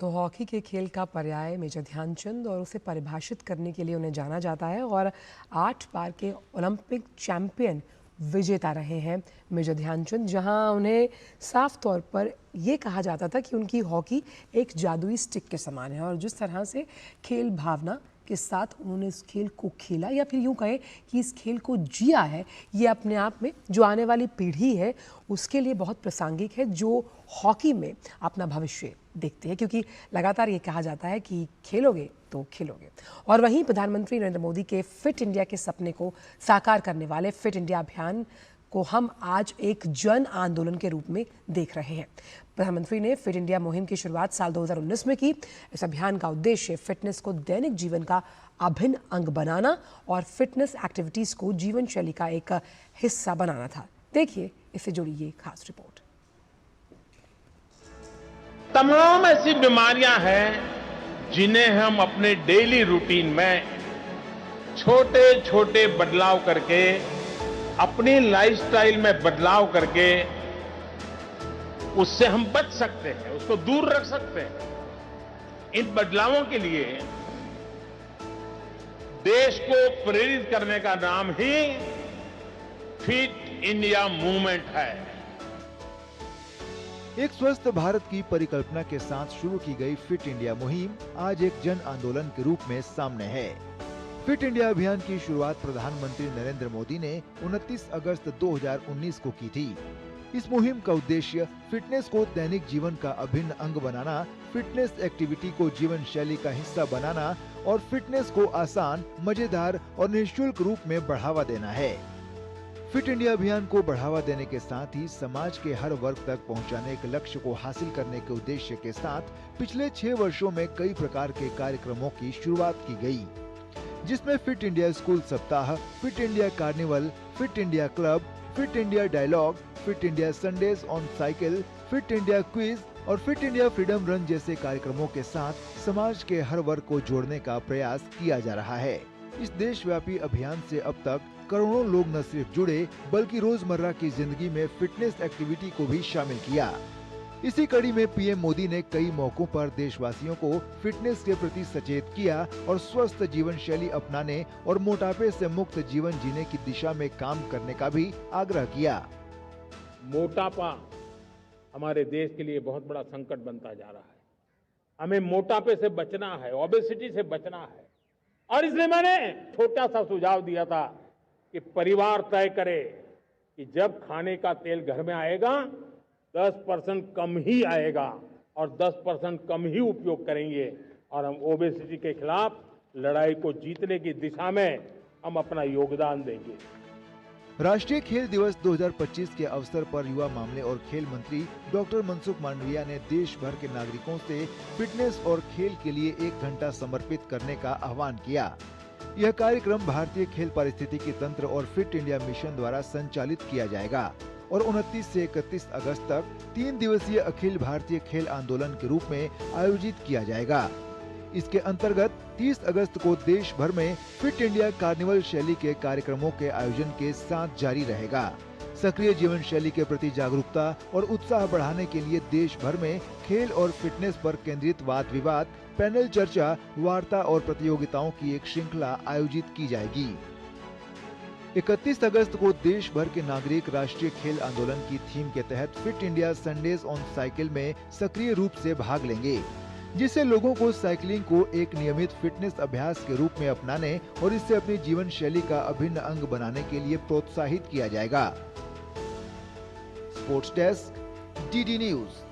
तो हॉकी के खेल का पर्याय मेजर ध्यानचंद और उसे परिभाषित करने के लिए उन्हें जाना जाता है और 8 बार के ओलंपिक चैंपियन विजेता रहे हैं मेजर ध्यानचंद, जहां उन्हें साफ तौर पर यह कहा जाता था कि उनकी हॉकी एक जादुई स्टिक के समान है और जिस तरह से खेल भावना के साथ उन्होंने इस खेल को खेला या फिर यूं कहें कि इस खेल को जिया है, ये अपने आप में जो आने वाली पीढ़ी है उसके लिए बहुत प्रासंगिक है, जो हॉकी में अपना भविष्य देखते हैं, क्योंकि लगातार ये कहा जाता है कि खेलोगे तो खिलोगे। और वहीं प्रधानमंत्री नरेंद्र मोदी के फिट इंडिया के सपने को साकार करने वाले फिट इंडिया अभियान को हम आज एक जन आंदोलन के रूप में देख रहे हैं। प्रधानमंत्री ने फिट इंडिया मुहिम की शुरुआत साल 2019 में की। इस अभियान का उद्देश्य फिटनेस को दैनिक जीवन का अभिन्न अंग बनाना और फिटनेस एक्टिविटीज को जीवन शैली का एक हिस्सा बनाना था। देखिए इससे जुड़ी ये खास रिपोर्ट। तमाम ऐसी बीमारियां हैं जिन्हें हम अपने डेली रूटीन में छोटे छोटे बदलाव करके, अपनी लाइफस्टाइल में बदलाव करके उससे हम बच सकते हैं, उसको दूर रख सकते हैं। इन बदलावों के लिए देश को प्रेरित करने का नाम ही फिट इंडिया मूवमेंट है। एक स्वस्थ भारत की परिकल्पना के साथ शुरू की गई फिट इंडिया मुहिम आज एक जन आंदोलन के रूप में सामने है। फिट इंडिया अभियान की शुरुआत प्रधानमंत्री नरेंद्र मोदी ने 29 अगस्त 2019 को की थी। इस मुहिम का उद्देश्य फिटनेस को दैनिक जीवन का अभिन्न अंग बनाना, फिटनेस एक्टिविटी को जीवन शैली का हिस्सा बनाना और फिटनेस को आसान, मजेदार और निःशुल्क रूप में बढ़ावा देना है। फिट इंडिया अभियान को बढ़ावा देने के साथ ही समाज के हर वर्ग तक पहुंचाने के लक्ष्य को हासिल करने के उद्देश्य के साथ पिछले 6 वर्षों में कई प्रकार के कार्यक्रमों की शुरुआत की गई, जिसमें फिट इंडिया स्कूल सप्ताह, Fit India carnival, Fit India club, Fit India dialogue, Fit India Sundays on cycle, Fit India quiz और फिट इंडिया फ्रीडम रन जैसे कार्यक्रमों के साथ समाज के हर वर्ग को जोड़ने का प्रयास किया जा रहा है। इस देशव्यापी अभियान से अब तक करोड़ों लोग न सिर्फ जुड़े बल्कि रोजमर्रा की जिंदगी में फिटनेस एक्टिविटी को भी शामिल किया। इसी कड़ी में पीएम मोदी ने कई मौकों पर देशवासियों को फिटनेस के प्रति सचेत किया और स्वस्थ जीवन शैली अपनाने और मोटापे से मुक्त जीवन जीने की दिशा में काम करने का भी आग्रह किया। मोटापा हमारे देश के लिए बहुत बड़ा संकट बनता जा रहा है। हमें मोटापे से बचना है, ओबेसिटी से बचना है, और इसलिए मैंने छोटा सा सुझाव दिया था कि परिवार तय करे कि जब खाने का तेल घर में आएगा 10% कम ही आएगा और 10% कम ही उपयोग करेंगे और हम ओबेसिटी के खिलाफ लड़ाई को जीतने की दिशा में हम अपना योगदान देंगे। राष्ट्रीय खेल दिवस 2025 के अवसर पर युवा मामले और खेल मंत्री डॉक्टर मनसुख मांडविया ने देश भर के नागरिकों से फिटनेस और खेल के लिए 1 घंटा समर्पित करने का आह्वान किया। यह कार्यक्रम भारतीय खेल पारिस्थितिकी तंत्र और फिट इंडिया मिशन द्वारा संचालित किया जाएगा और 29 से 31 अगस्त तक 3 दिवसीय अखिल भारतीय खेल आंदोलन के रूप में आयोजित किया जाएगा। इसके अंतर्गत 30 अगस्त को देश भर में फिट इंडिया कार्निवल शैली के कार्यक्रमों के आयोजन के साथ जारी रहेगा। सक्रिय जीवन शैली के प्रति जागरूकता और उत्साह बढ़ाने के लिए देश भर में खेल और फिटनेस पर केंद्रित वाद विवाद, पैनल चर्चा, वार्ता और प्रतियोगिताओं की एक श्रृंखला आयोजित की जाएगी। 31 अगस्त को देश भर के नागरिक राष्ट्रीय खेल आंदोलन की थीम के तहत fit India Sundays on cycle में सक्रिय रूप से भाग लेंगे, जिससे लोगों को साइकिलिंग को एक नियमित फिटनेस अभ्यास के रूप में अपनाने और इससे अपनी जीवन शैली का अभिन्न अंग बनाने के लिए प्रोत्साहित किया जाएगा। Sports desk, DD news.